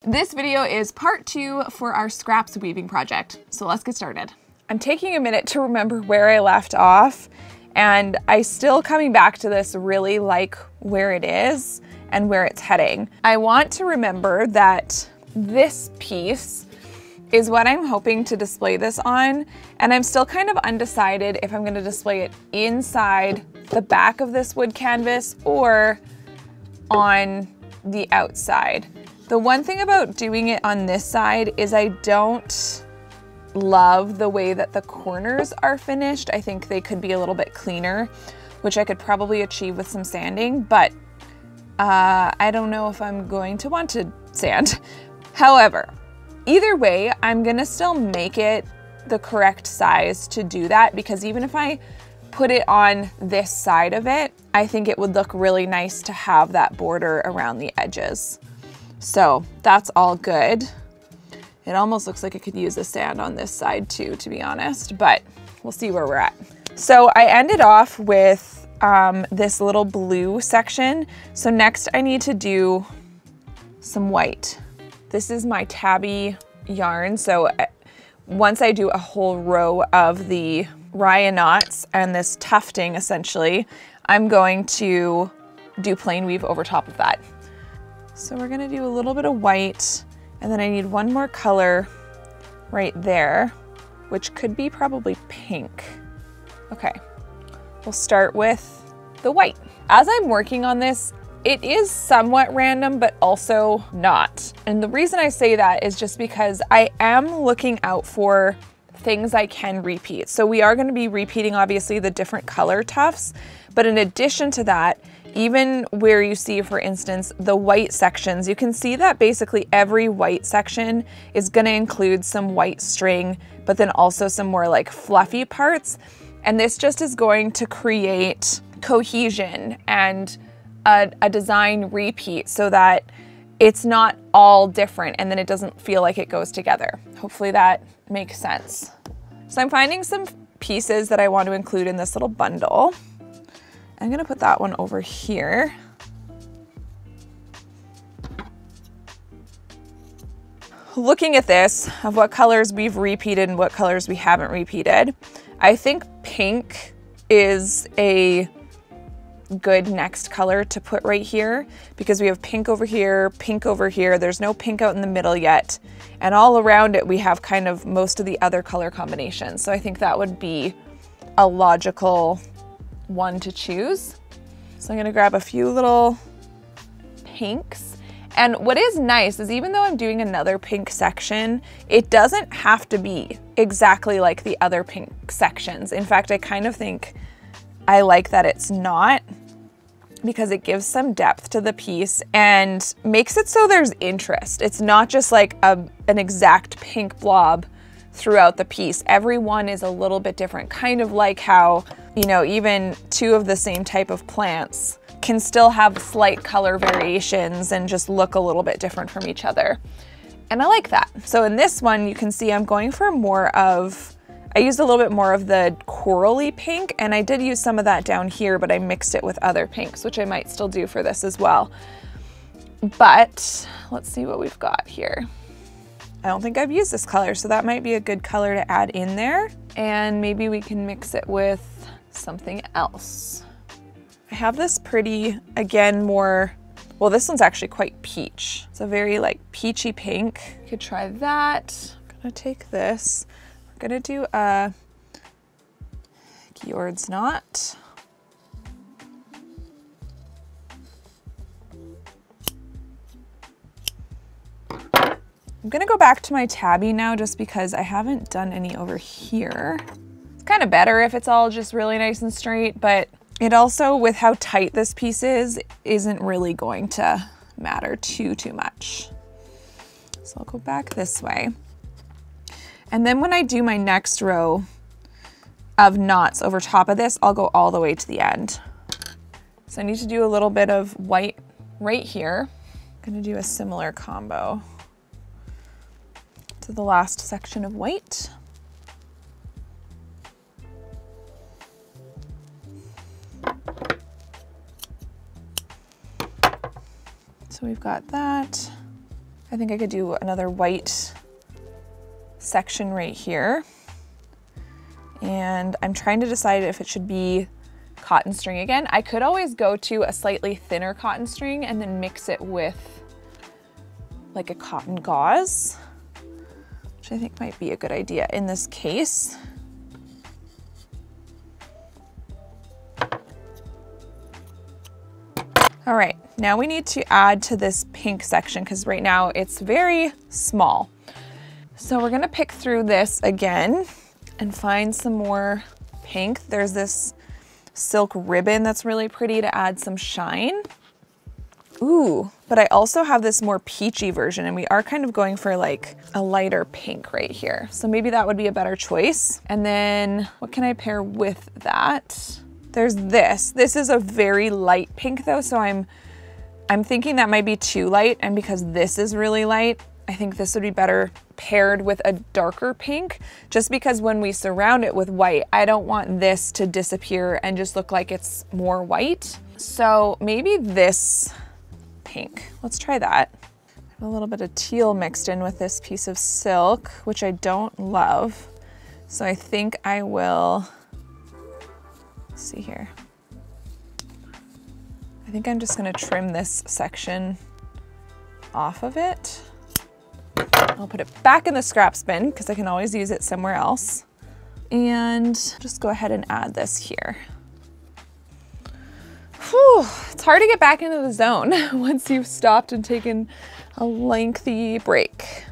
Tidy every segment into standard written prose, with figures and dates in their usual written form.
This video is part 2 for our scraps weaving project, so let's get started. I'm taking a minute to remember where I left off, and I still coming back to this really like where it is and where it's heading. I want to remember that this piece is what I'm hoping to display this on, and I'm still kind of undecided if I'm going to display it inside the back of this wood canvas or on the outside. The one thing about doing it on this side is I don't love the way that the corners are finished. I think they could be a little bit cleaner, which I could probably achieve with some sanding, but I don't know if I'm going to want to sand. However, either way, I'm gonna still make it the correct size to do that, because even if I put it on this side of it, I think it would look really nice to have that border around the edges. So that's all good. It almost looks like it could use a sand on this side too, to be honest, but we'll see where we're at. So I ended off with this little blue section. So next I need to do some white. This is my tabby yarn. So once I do a whole row of the raya knots and this tufting essentially, I'm going to do plain weave over top of that. So we're gonna do a little bit of white, and then I need one more color right there, which could be probably pink. Okay, we'll start with the white. As I'm working on this, it is somewhat random, but also not. And the reason I say that is just because I am looking out for things I can repeat. So we are gonna be repeating obviously the different color tufts, but in addition to that, even where you see, for instance, the white sections, you can see that basically every white section is gonna include some white string, but then also some more like fluffy parts. And this just is going to create cohesion and a design repeat so that it's not all different and then it doesn't feel like it goes together. Hopefully that makes sense. So I'm finding some pieces that I want to include in this little bundle. I'm gonna put that one over here. Looking at this, of what colors we've repeated and what colors we haven't repeated, I think pink is a good next color to put right here, because we have pink over here, pink over here. There's no pink out in the middle yet. And all around it, we have kind of most of the other color combinations. So I think that would be a logical one to choose. So I'm gonna grab a few little pinks. And what is nice is even though I'm doing another pink section, it doesn't have to be exactly like the other pink sections. In fact, I kind of think I like that it's not, because it gives some depth to the piece and makes it so there's interest. It's not just like an exact pink blob throughout the piece. Every one is a little bit different, kind of like how, you know, even two of the same type of plants can still have slight color variations and just look a little bit different from each other. And I like that. So in this one, you can see I'm going for more of, I used a little bit more of the corally pink, and I did use some of that down here, but I mixed it with other pinks, which I might still do for this as well. But let's see what we've got here. I don't think I've used this color, so that might be a good color to add in there. And maybe we can mix it with something else. I have this pretty, again, more, well, this one's actually quite peach. It's a very like peachy pink. Could try that. I'm gonna take this. I'm gonna do a Georg's knot. I'm gonna go back to my tabby now just because I haven't done any over here. It's kind of better if it's all just really nice and straight, but it also, with how tight this piece is, isn't really going to matter too much. So I'll go back this way. And then when I do my next row of knots over top of this, I'll go all the way to the end. So I need to do a little bit of white right here. I'm gonna do a similar combo to the last section of white. So we've got that. I think I could do another white section right here. And I'm trying to decide if it should be cotton string again. I could always go to a slightly thinner cotton string and then mix it with like a cotton gauze, which I think might be a good idea in this case. All right, now we need to add to this pink section because right now it's very small. So we're gonna pick through this again and find some more pink. There's this silk ribbon that's really pretty to add some shine. Ooh, but I also have this more peachy version and we are kind of going for like a lighter pink right here. So maybe that would be a better choice. And then what can I pair with that? There's this. This is a very light pink though, so I'm thinking that might be too light, and because this is really light, I think this would be better paired with a darker pink, just because when we surround it with white, I don't want this to disappear and just look like it's more white. So maybe this pink. Let's try that. I have a little bit of teal mixed in with this piece of silk, which I don't love. So I think I will, let's see here. I think I'm just gonna trim this section off of it. I'll put it back in the scraps bin because I can always use it somewhere else. And just go ahead and add this here. Whew, it's hard to get back into the zone once you've stopped and taken a lengthy break.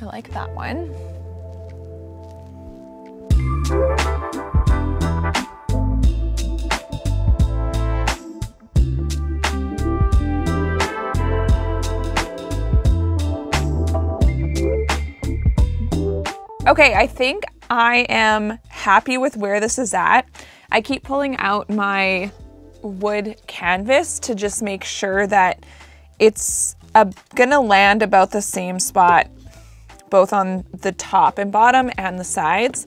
I like that one. Okay, I think I am happy with where this is at. I keep pulling out my wood canvas to just make sure that it's gonna land about the same spot, both on the top and bottom and the sides.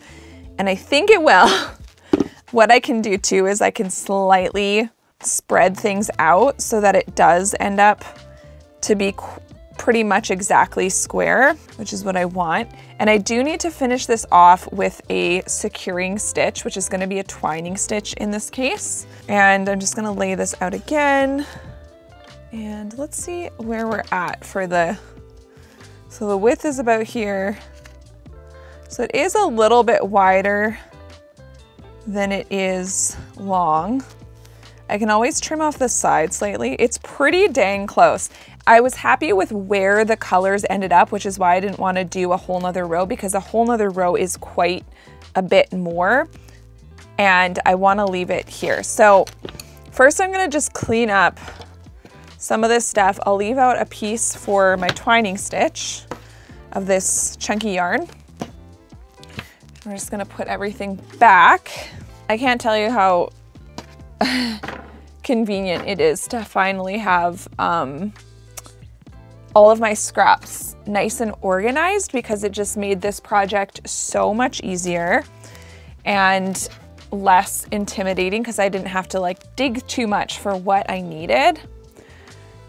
And I think it will. What I can do too is I can slightly spread things out so that it does end up to be pretty much exactly square, which is what I want. And I do need to finish this off with a securing stitch, which is gonna be a twining stitch in this case. And I'm just gonna lay this out again. And let's see where we're at for so the width is about here. So it is a little bit wider than it is long. I can always trim off the side slightly. It's pretty dang close. I was happy with where the colors ended up, which is why I didn't want to do a whole nother row, because a whole nother row is quite a bit more and I want to leave it here. So first I'm going to just clean up some of this stuff. I'll leave out a piece for my twining stitch of this chunky yarn. We're just going to put everything back. I can't tell you how convenient it is to finally have all of my scraps nice and organized, because it just made this project so much easier and less intimidating, because I didn't have to like dig too much for what I needed.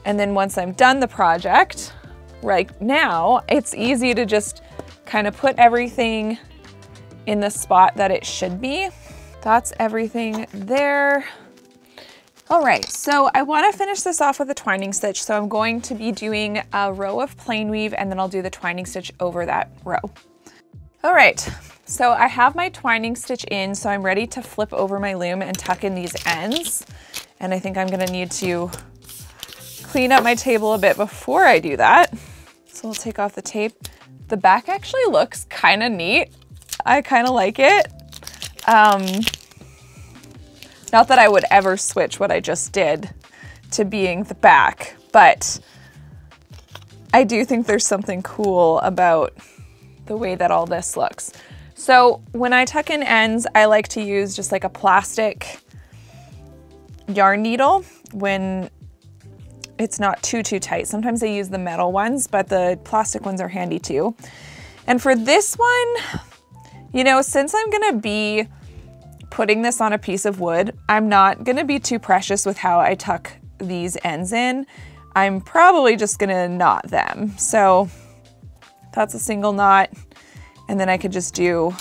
And then once I'm done the project, right now, it's easy to just kind of put everything in the spot that it should be. That's everything there. All right, so I want to finish this off with a twining stitch. So I'm going to be doing a row of plain weave and then I'll do the twining stitch over that row. All right, so I have my twining stitch in, so I'm ready to flip over my loom and tuck in these ends. And I think I'm gonna need to clean up my table a bit before I do that. So we'll take off the tape. The back actually looks kind of neat. I kind of like it. Not that I would ever switch what I just did to being the back, but I do think there's something cool about the way that all this looks. So when I tuck in ends, I like to use just like a plastic yarn needle when it's not too tight. Sometimes I use the metal ones, but the plastic ones are handy too. And for this one, you know, since I'm gonna be putting this on a piece of wood, I'm not gonna be too precious with how I tuck these ends in. I'm probably just gonna knot them. So that's a single knot, and then I could just do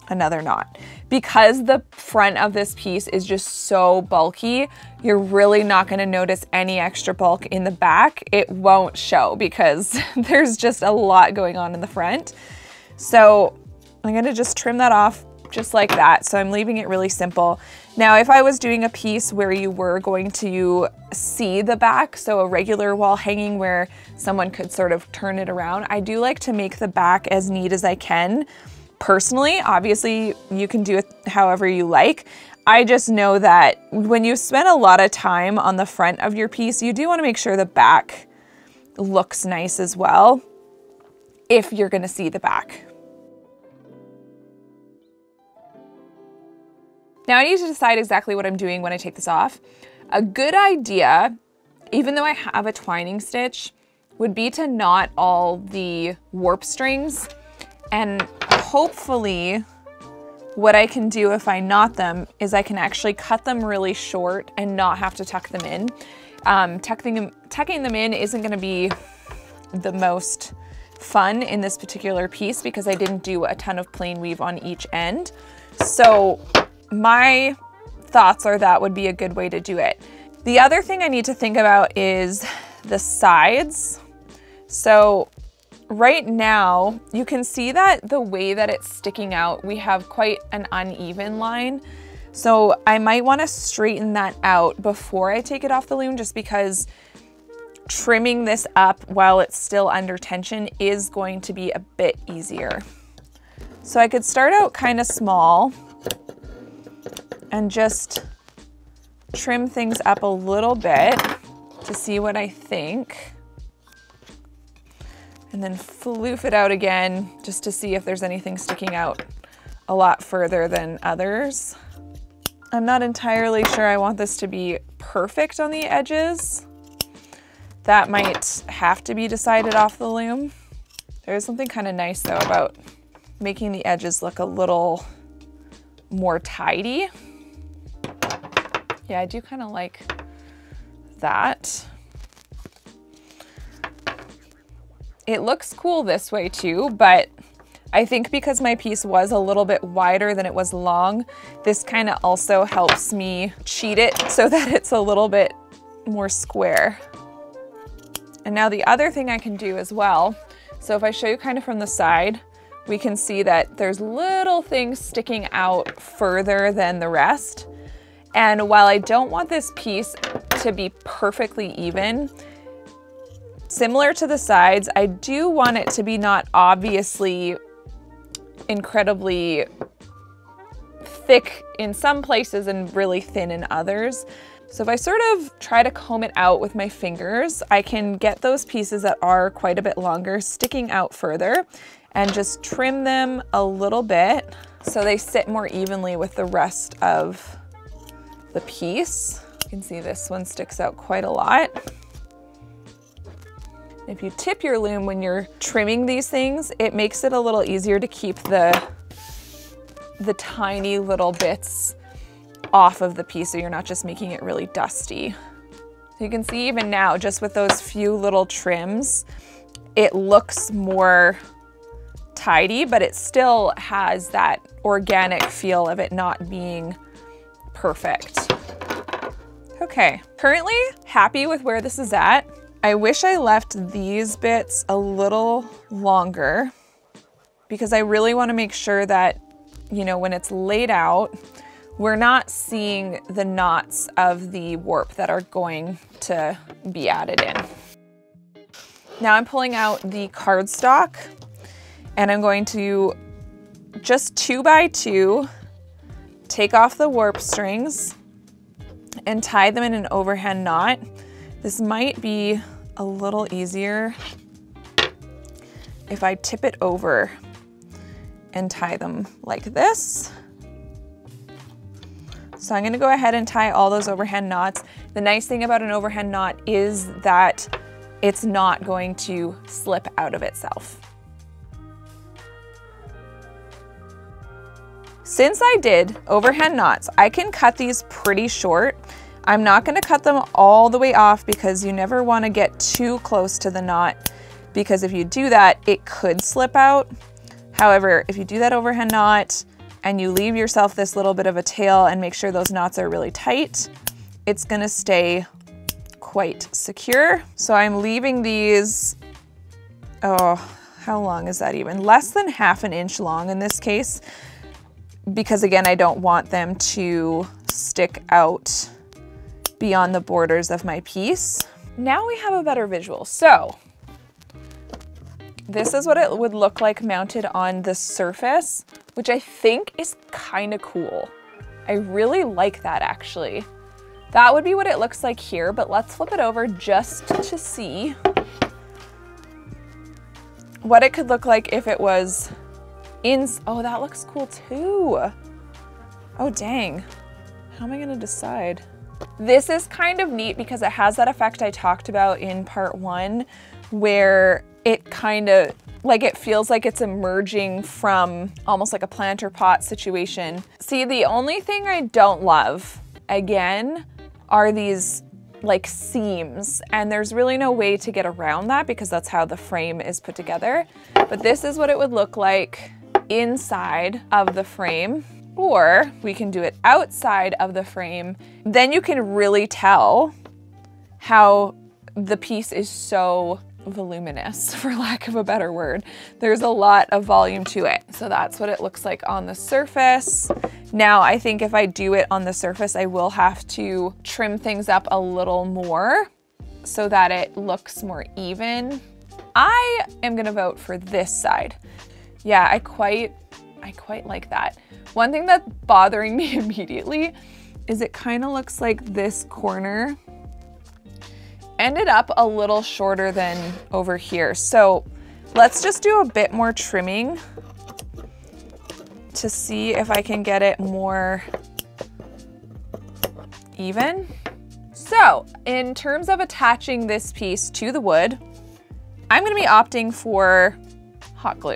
another knot. Because the front of this piece is just so bulky, you're really not gonna notice any extra bulk in the back. It won't show because there's just a lot going on in the front. So I'm gonna just trim that off just like that. So I'm leaving it really simple. Now, if I was doing a piece where you were going to see the back, so a regular wall hanging where someone could sort of turn it around, I do like to make the back as neat as I can. Personally, obviously you can do it however you like. I just know that when you spend a lot of time on the front of your piece, you do want to make sure the back looks nice as well, if you're going to see the back. Now I need to decide exactly what I'm doing when I take this off. A good idea, even though I have a twining stitch, would be to knot all the warp strings, and hopefully what I can do if I knot them is I can actually cut them really short and not have to tuck them in. Tucking them in isn't gonna be the most fun in this particular piece because I didn't do a ton of plain weave on each end. So my thoughts are that would be a good way to do it. The other thing I need to think about is the sides. So right now, you can see that the way that it's sticking out, we have quite an uneven line. So I might want to straighten that out before I take it off the loom, just because trimming this up while it's still under tension is going to be a bit easier. So I could start out kind of small and just trim things up a little bit to see what I think. And then floof it out again just to see if there's anything sticking out a lot further than others. I'm not entirely sure I want this to be perfect on the edges. That might have to be decided off the loom. There's something kind of nice though about making the edges look a little more tidy. Yeah, I do kind of like that. It looks cool this way too, but I think because my piece was a little bit wider than it was long, this kind of also helps me cheat it so that it's a little bit more square. And now the other thing I can do as well, so if I show you kind of from the side, we can see that there's little things sticking out further than the rest. And while I don't want this piece to be perfectly even, similar to the sides, I do want it to be not obviously incredibly thick in some places and really thin in others. So if I sort of try to comb it out with my fingers, I can get those pieces that are quite a bit longer sticking out further and just trim them a little bit so they sit more evenly with the rest of the piece. You can see this one sticks out quite a lot. If you tip your loom when you're trimming these things, it makes it a little easier to keep the tiny little bits off of the piece so you're not just making it really dusty. So you can see even now, just with those few little trims, it looks more tidy, but it still has that organic feel of it not being perfect. Okay, currently happy with where this is at. I wish I left these bits a little longer because I really want to make sure that, you know, when it's laid out, we're not seeing the knots of the warp that are going to be added in. Now I'm pulling out the cardstock and I'm going to just 2 by 2 take off the warp strings and tie them in an overhand knot. This might be a little easier if I tip it over and tie them like this. So I'm gonna go ahead and tie all those overhand knots. The nice thing about an overhand knot is that it's not going to slip out of itself. Since I did overhand knots, I can cut these pretty short. I'm not gonna cut them all the way off because you never wanna get too close to the knot, because if you do that, it could slip out. However, if you do that overhand knot and you leave yourself this little bit of a tail and make sure those knots are really tight, it's gonna stay quite secure. So I'm leaving these, oh, how long is that even? Less than ½ an inch long in this case, because again, I don't want them to stick out beyond the borders of my piece. Now we have a better visual. So this is what it would look like mounted on the surface, which I think is kind of cool. I really like that actually. That would be what it looks like here, but let's flip it over just to see what it could look like if it was in, oh, that looks cool too. Oh, dang. How am I gonna decide? This is kind of neat because it has that effect I talked about in part 1, where it kind of, like it feels like it's emerging from almost like a planter pot situation. See, the only thing I don't love, again, are these like seams, and there's really no way to get around that because that's how the frame is put together. But this is what it would look like inside of the frame, or we can do it outside of the frame. Then you can really tell how the piece is so voluminous, for lack of a better word. There's a lot of volume to it. So that's what it looks like on the surface. Now, I think if I do it on the surface, I will have to trim things up a little more so that it looks more even. I am gonna vote for this side. Yeah, I quite like that. One thing that's bothering me immediately is it kind of looks like this corner ended up a little shorter than over here. So let's just do a bit more trimming to see if I can get it more even. So in terms of attaching this piece to the wood, I'm gonna be opting for hot glue.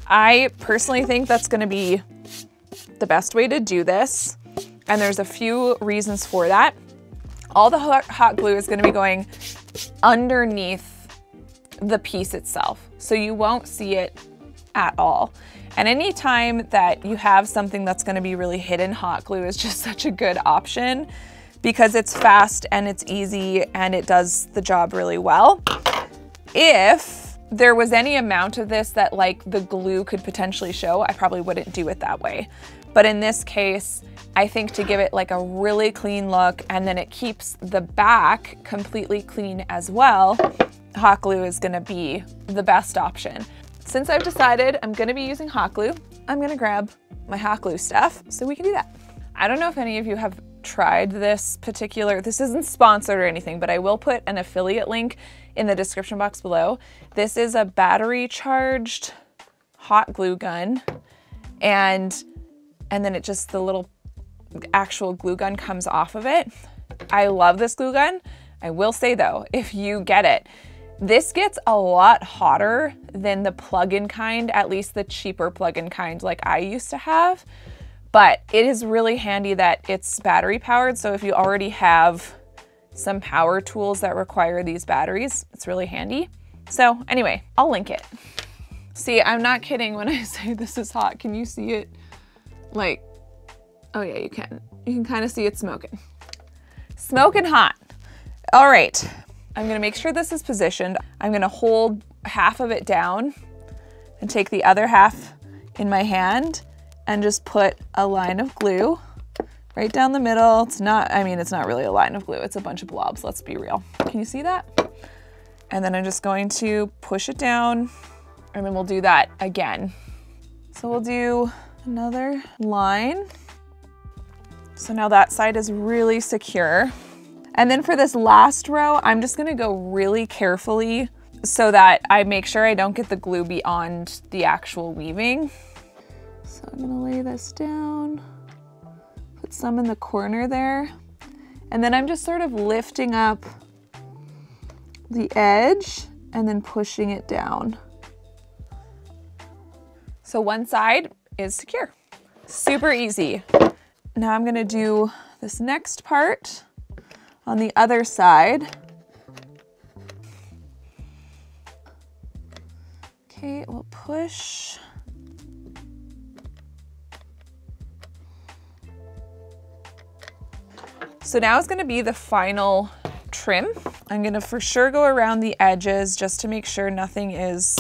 I personally think that's gonna be the best way to do this, and there's a few reasons for that. All the hot glue is gonna be going underneath the piece itself, so you won't see it at all. And anytime that you have something that's gonna be really hidden, hot glue is just such a good option because it's fast and it's easy and it does the job really well. If there was any amount of this that like the glue could potentially show, I probably wouldn't do it that way. But in this case, I think to give it like a really clean look and then it keeps the back completely clean as well, hot glue is gonna be the best option. Since I've decided I'm gonna be using hot glue, I'm gonna grab my hot glue stuff so we can do that. I don't know if any of you have tried this isn't sponsored or anything, but I will put an affiliate link in the description box below. This is a battery charged hot glue gun, and then it just, the little actual glue gun comes off of it. I love this glue gun. I will say though, if you get it, this gets a lot hotter than the plug-in kind, at least the cheaper plug-in kind like I used to have. But it is really handy that it's battery powered. So if you already have some power tools that require these batteries, it's really handy. So anyway, I'll link it. See, I'm not kidding when I say this is hot. Can you see it? Like, oh yeah, you can. You can kind of see it smoking. Smoking hot. All right, I'm gonna make sure this is positioned. I'm gonna hold half of it down and take the other half in my hand and just put a line of glue right down the middle. It's not, I mean, it's not really a line of glue. It's a bunch of blobs, let's be real. Can you see that? And then I'm just going to push it down, and then we'll do that again. So we'll do another line. So now that side is really secure. And then for this last row, I'm just gonna go really carefully so that I make sure I don't get the glue beyond the actual weaving. So I'm gonna lay this down, put some in the corner there, and then I'm just sort of lifting up the edge and then pushing it down. So one side is secure. Super easy. Now I'm gonna do this next part on the other side. Okay, we'll push. So now is gonna be the final trim. I'm gonna for sure go around the edges just to make sure nothing is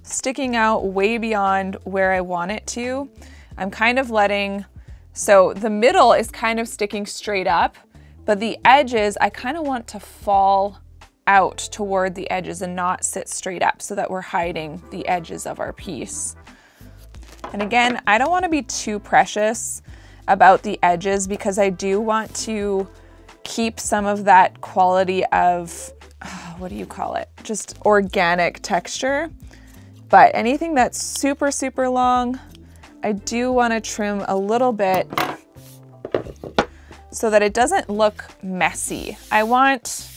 sticking out way beyond where I want it to. I'm kind of letting, so the middle is kind of sticking straight up, but the edges I kind of want to fall out toward the edges and not sit straight up so that we're hiding the edges of our piece. And again, I don't want to be too precious about the edges because I do want to keep some of that quality of, what do you call it? Just organic texture. But anything that's super, super long, I do want to trim a little bit so that it doesn't look messy. I want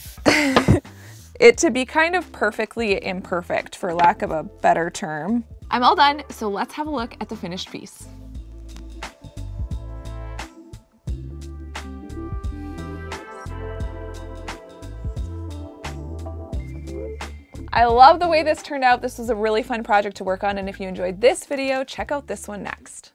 it to be kind of perfectly imperfect, for lack of a better term. I'm all done, so let's have a look at the finished piece. I love the way this turned out. This was a really fun project to work on, and if you enjoyed this video, check out this one next.